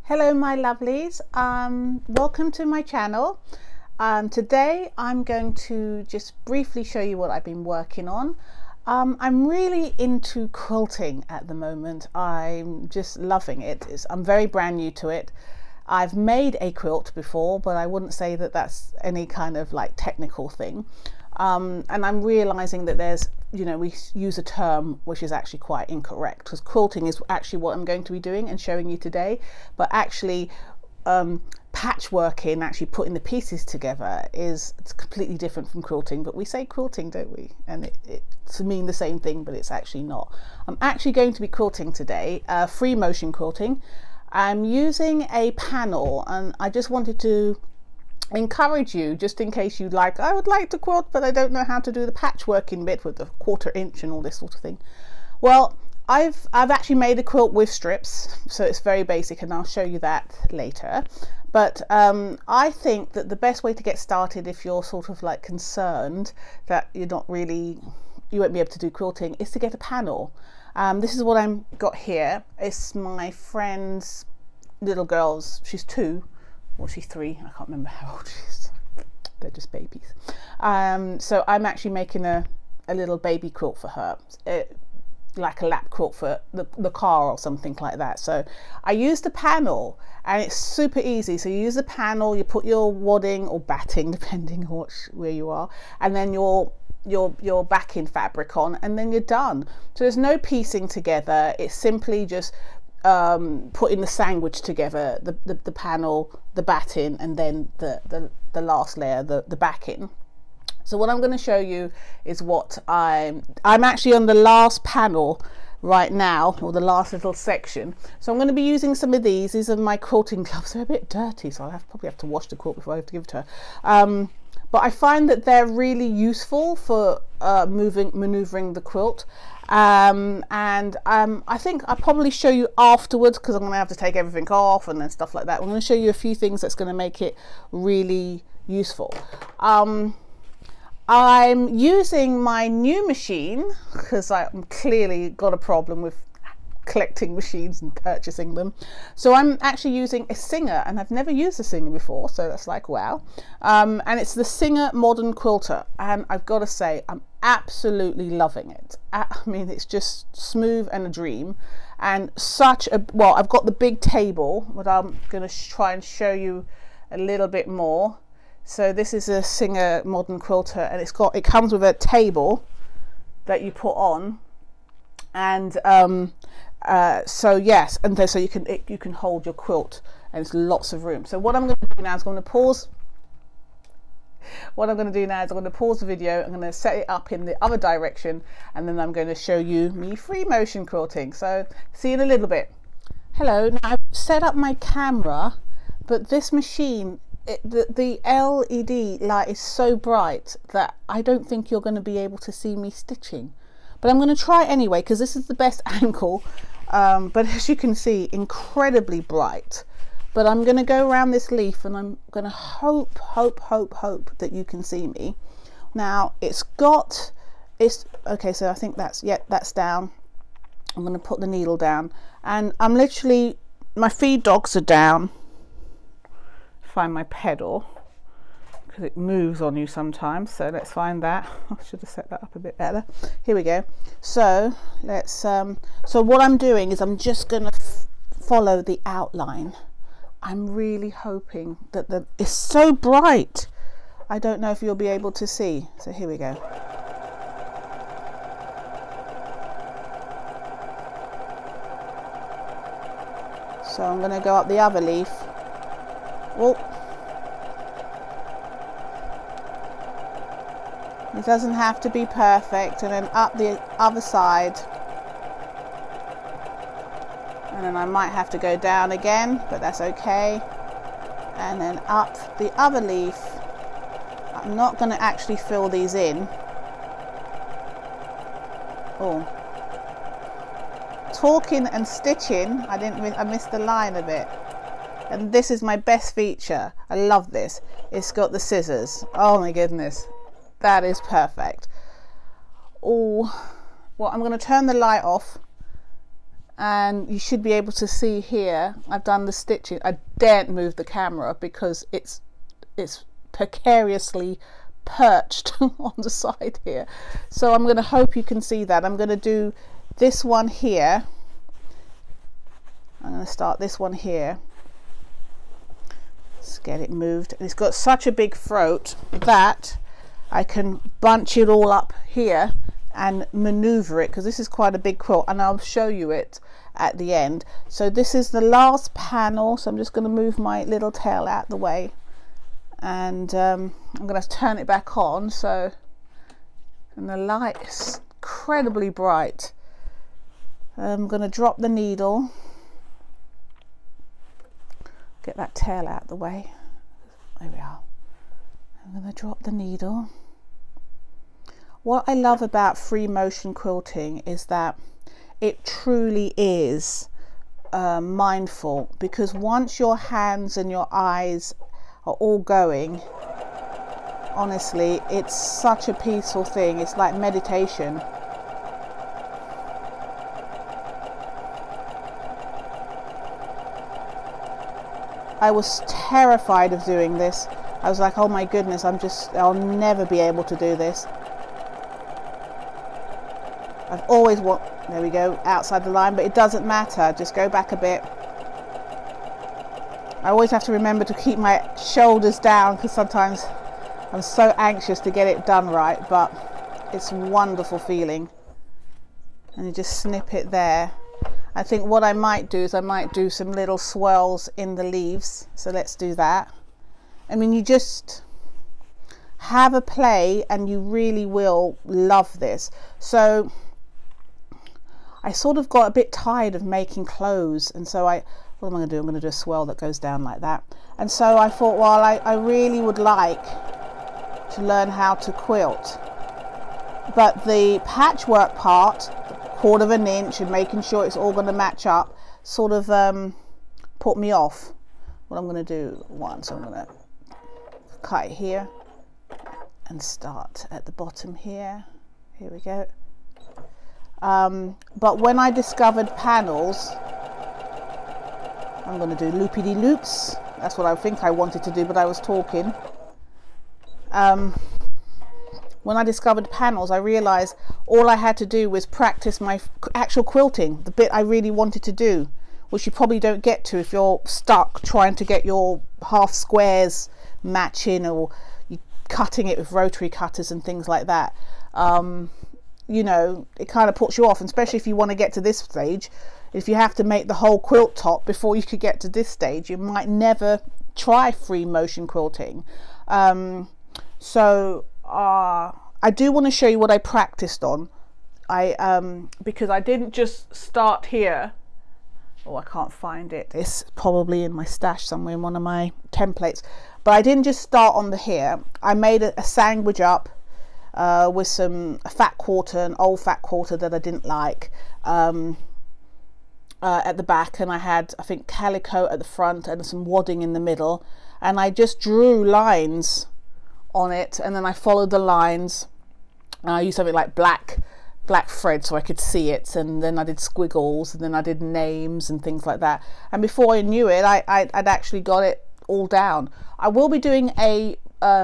Hello my lovelies, welcome to my channel. Today I'm going to just briefly show you what I've been working on. I'm really into quilting at the moment. I'm just loving it. I'm very brand new to it. I've made a quilt before, but I wouldn't say that that's any kind of like technical thing. And I'm realizing that there's, we use a term which is actually quite incorrect, because quilting is actually what I'm going to be doing and showing you today, but actually patchworking, actually putting the pieces together, it's completely different from quilting. But we say quilting, don't we? And it to mean the same thing, but it's actually not. I'm actually going to be quilting today, free motion quilting. I'm using a panel, and I just wanted to encourage you, just in case you'd like, I would like to quilt but I don't know how to do the patchworking bit with the 1/4 inch and all this sort of thing. Well, I've actually made a quilt with strips, so it's very basic, and I'll show you that later. But I think that the best way to get started, if you're sort of like concerned that you won't be able to do quilting, is to get a panel. This is what I've got here. It's my friend's little girl's, she's 2 or she's 3, I can't remember how old she is. They're just babies. So I'm actually making a little baby quilt for her, like a lap quilt for the car or something like that. So I used a panel, and it's super easy. So you use the panel, you put your wadding or batting, depending on where you are, and then your backing fabric on, and then you're done. So there's no piecing together. It's simply just putting the sandwich together, the panel, the batting, and then the last layer, the backing. So what I'm going to show you is what I'm actually on the last panel right now, or the last little section. So I'm going to be using some of these. These are my quilting gloves. They're a bit dirty, so I'll probably have to wash the quilt before I have to give it to her. But I find that they're really useful for maneuvering the quilt. I think I'll probably show you afterwards, because I'm going to have to take everything off and then stuff like that. I'm going to show you a few things that's going to make it really useful. I'm using my new machine because I'm clearly got a problem with collecting machines and purchasing them. So I'm actually using a Singer, and I've never used a Singer before, so that's like wow. And it's the Singer Modern Quilter, and I've got to say I'm absolutely loving it. I mean, it's just smooth and a dream, and such a I've got the big table, but I'm going to try and show you a little bit more. So this is a Singer Modern Quilter, and it comes with a table that you put on, and so yes, and so you can hold your quilt, and it's lots of room. So what I'm going to do now is I'm going to pause. What I'm going to do now is I'm going to pause the video. I'm going to set it up in the other direction, and then I'm going to show you me free motion quilting. So see you in a little bit. Hello. Now I've set up my camera, but this machine, the LED light is so bright that I don't think you're going to be able to see me stitching. But I'm going to try anyway, because this is the best angle. But as you can see, incredibly bright. But I'm going to go around this leaf, and I'm going to hope that you can see me. Now it's okay. So I think that's down. I'm going to put the needle down, and I'm literally, my feed dogs are down. Find my pedal, because it moves on you sometimes, so let's find that. I should have set that up a bit better. Here we go. So let's so what I'm doing is I'm just gonna follow the outline. I'm really hoping that it's so bright, I don't know if you'll be able to see. So here we go. So I'm going to go up the other leaf. Oh, it doesn't have to be perfect. And then up the other side, and then I might have to go down again, but that's okay. And then up the other leaf. I'm not going to actually fill these in. Oh, talking and stitching, I missed the line a bit. And this is my best feature. I love this. It's got the scissors. Oh my goodness, that is perfect. Oh, well, I'm going to turn the light off and you should be able to see here I've done the stitching. I daren't move the camera because it's precariously perched on the side here, so I'm going to hope you can see that. I'm going to do this one here. I'm going to start this one here. Let's get it moved. It's got such a big throat that I can bunch it all up here and maneuver it, because this is quite a big quilt, and I'll show you it at the end. So this is the last panel, so I'm just going to move my little tail out the way, and I'm going to turn it back on. So, and the light is incredibly bright. I'm going to drop the needle, get that tail out the way. There we are. I'm going to drop the needle. What I love about free motion quilting is that it truly is mindful, because once your hands and your eyes are all going, honestly, it's such a peaceful thing. It's like meditation. I was terrified of doing this. I was like, oh my goodness, I'll never be able to do this. I've always there we go, outside the line, but it doesn't matter, just go back a bit. I always have to remember to keep my shoulders down, because sometimes I'm so anxious to get it done right, but it's a wonderful feeling. And you just snip it there. I think what I might do is I might do some little swirls in the leaves, so let's do that. I mean, you just have a play and you really will love this. So I sort of got a bit tired of making clothes, and so what am I going to do? I'm going to do a swirl that goes down like that. And so I thought, well, I really would like to learn how to quilt, but the patchwork part, 1/4 of an inch and making sure it's all going to match up, sort of put me off. What I'm going to do once, I'm going to cut it here and start at the bottom here. Here we go. But when I discovered panels, I'm going to do loopy-de-loops. That's what I think I wanted to do, but I was talking. When I discovered panels, I realized all I had to do was practice my actual quilting, the bit I really wanted to do, which you probably don't get to if you're stuck trying to get your half squares matching, or you cutting it with rotary cutters and things like that. You know, it kind of puts you off, and especially if you want to get to this stage. If you have to make the whole quilt top before you could get to this stage, you might never try free motion quilting. I do want to show you what I practiced on. Because I didn't just start here. Oh, I can't find it. It's probably in my stash somewhere in one of my templates. But I didn't just start on the here. I made a sandwich up with some fat quarter, an old fat quarter that I didn't like, at the back, and I had, I think, calico at the front and some wadding in the middle, and I just drew lines on it, and then I followed the lines. I used something like black thread so I could see it, and then I did squiggles, and then I did names and things like that, and before I knew it, I'd actually got it all down. I will be doing a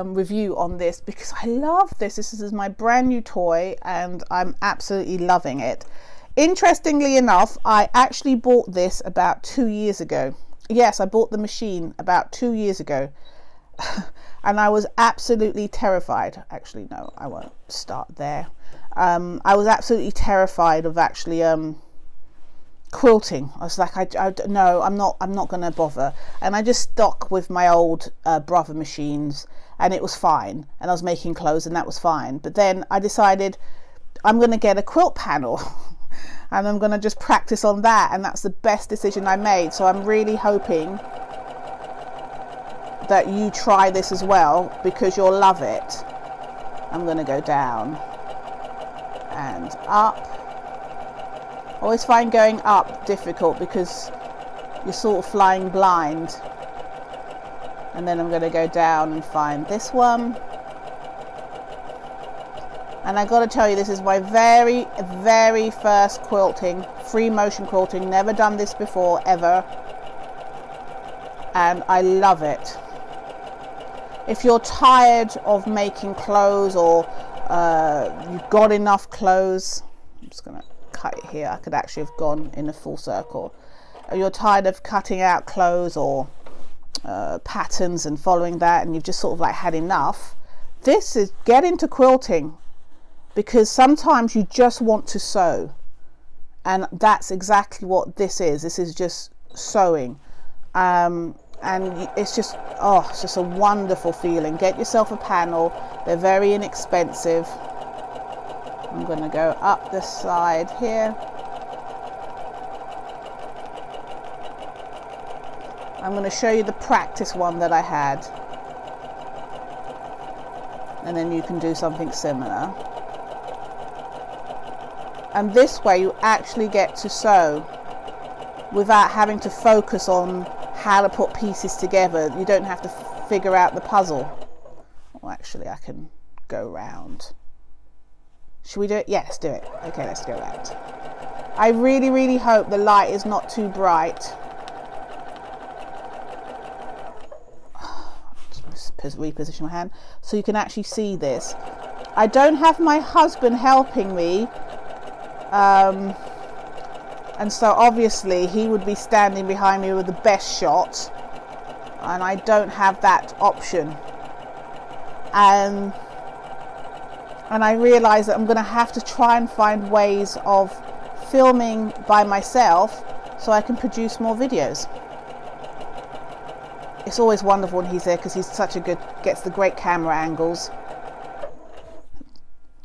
review on this because I love this. This is my brand new toy and I'm absolutely loving it. Interestingly enough, I actually bought this about 2 years ago. Yes, I bought the machine about 2 years ago. And I was absolutely terrified. Actually, no, I won't start there. I was absolutely terrified of actually quilting. I was like, no, I'm not going to bother. And I just stuck with my old Brother machines, and it was fine. And I was making clothes, and that was fine. But then I decided I'm going to get a quilt panel. And I'm going to just practice on that, and that's the best decision I made. So I'm really hoping that you try this as well, because you'll love it. I'm going to go down and up. I always find going up difficult because you're sort of flying blind. And then I'm going to go down and find this one. And I got to tell you, this is my very, very first quilting free motion quilting, never done this before ever, and I love it. If you're tired of making clothes, or you've got enough clothes, I'm just gonna cut it here, I could actually have gone in a full circle. You're tired of cutting out clothes or patterns and following that, and you've just sort of like had enough, this is, get into quilting, because sometimes you just want to sew, and that's exactly what this is. This is just sewing, and it's just, oh, it's just a wonderful feeling. Get yourself a panel, they're very inexpensive. I'm going to go up this side here. I'm going to show you the practice one that I had, and then you can do something similar. And this way you actually get to sew without having to focus on how to put pieces together. You don't have to figure out the puzzle. Well, actually I can go round. Should we do it? Yes, do it. Okay, let's go round. I really, really hope the light is not too bright. Just reposition my hand so you can actually see this. I don't have my husband helping me, and so obviously he would be standing behind me with the best shot, and I don't have that option, and I realize that I'm going to have to try and find ways of filming by myself so I can produce more videos. It's always wonderful when he's there, because he's such a good, gets the great camera angles.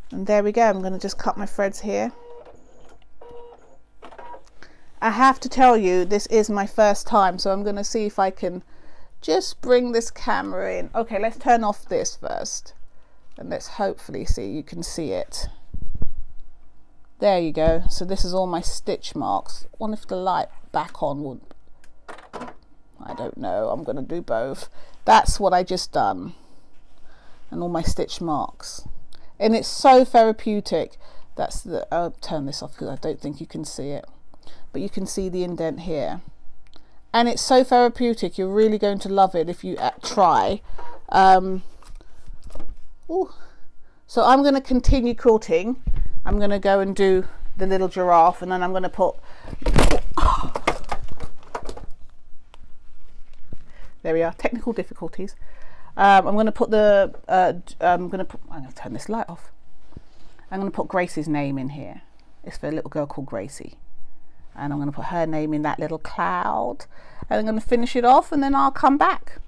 And there we go. I'm going to just cut my threads here. I have to tell you, this is my first time, so I'm going to see if I can just bring this camera in. Okay, let's turn off this first, and let's hopefully see, you can see it. There you go. So this is all my stitch marks. I wonder if the light back on would, I don't know, I'm going to do both. That's what I just done, and all my stitch marks, and it's so therapeutic. That's the, I'll turn this off because I don't think you can see it, but you can see the indent here, and it's so therapeutic. You're really going to love it if you try. Ooh. So I'm going to continue quilting. I'm going to go and do the little giraffe, and then I'm going to put, there we are, technical difficulties. I'm going to put the I'm going to turn this light off. I'm going to put Gracie's name in here. It's for a little girl called Gracie, and I'm going to put her name in that little cloud, and I'm going to finish it off, and then I'll come back.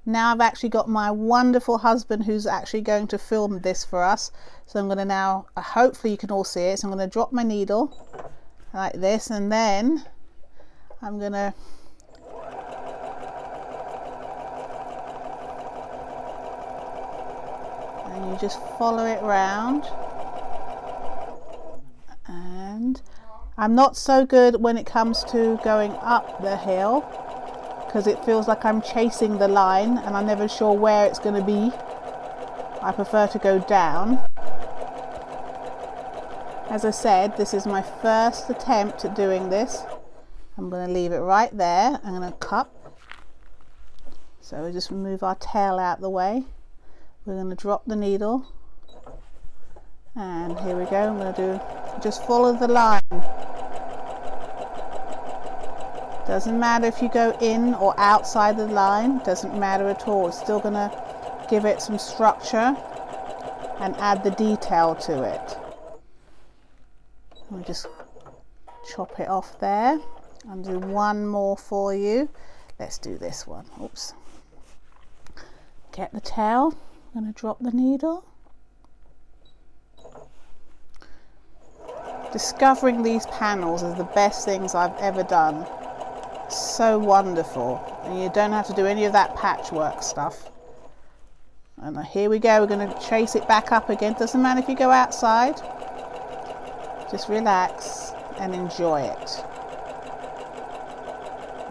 Now I've actually got my wonderful husband who's actually going to film this for us, so I'm going to now, hopefully you can all see it, so I'm going to drop my needle like this, and then I'm going to you just follow it round. And I'm not so good when it comes to going up the hill, because it feels like I'm chasing the line and I'm never sure where it's going to be. I prefer to go down. As I said, this is my first attempt at doing this. I'm going to leave it right there. I'm going to cut. So we just move our tail out the way. We're going to drop the needle, and here we go. I'm going to do, just follow the line. Doesn't matter if you go in or outside the line, doesn't matter at all. It's still going to give it some structure and add the detail to it. I'll just chop it off there and do one more for you. Let's do this one. Oops. Get the tail. I'm going to drop the needle. Discovering these panels is the best things I've ever done. So wonderful, and you don't have to do any of that patchwork stuff. And here we go, we're going to chase it back up again. Doesn't matter if you go outside, just relax and enjoy it.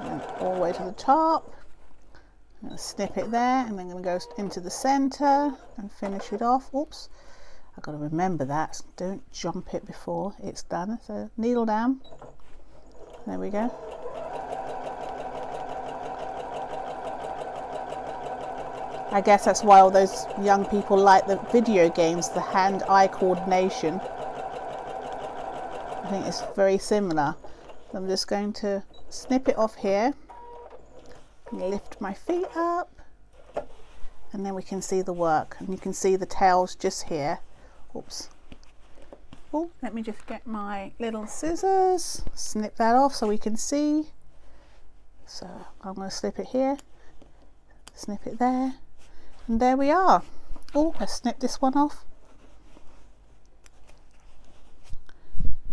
And all the way to the top. I'm going to snip it there, and I'm going to go into the center and finish it off. Oops, I've got to remember that. Don't jump it before it's done. So needle down. There we go. I guess that's why all those young people like the video games, the hand-eye coordination. I think it's very similar. I'm just going to snip it off here, lift my feet up, and then we can see the work. And you can see the tails just here. Oops. Oh, let me just get my little scissors, snip that off so we can see. So I'm going to slip it here, snip it there, and there we are. Oh, I snipped this one off.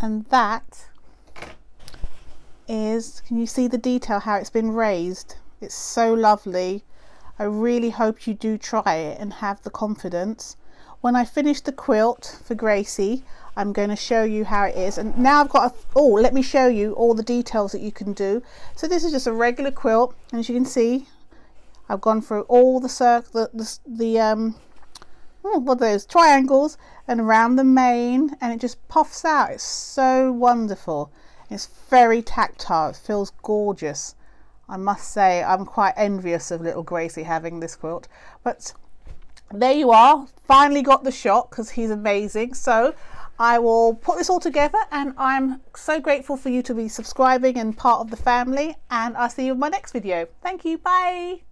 And that is, can you see the detail, how it's been raised? It's so lovely. I really hope you do try it and have the confidence. When I finish the quilt for Gracie, I'm going to show you how it is. And now I've got let me show you all the details that you can do. So this is just a regular quilt, and as you can see, I've gone through all the what are those, triangles, and around the mane, and it just puffs out. It's so wonderful. It's very tactile. It feels gorgeous. I must say I'm quite envious of little Gracie having this quilt. But there you are, finally got the shot because he's amazing. So I will put this all together, and I'm so grateful for you to be subscribing and part of the family, and I'll see you in my next video. Thank you, bye.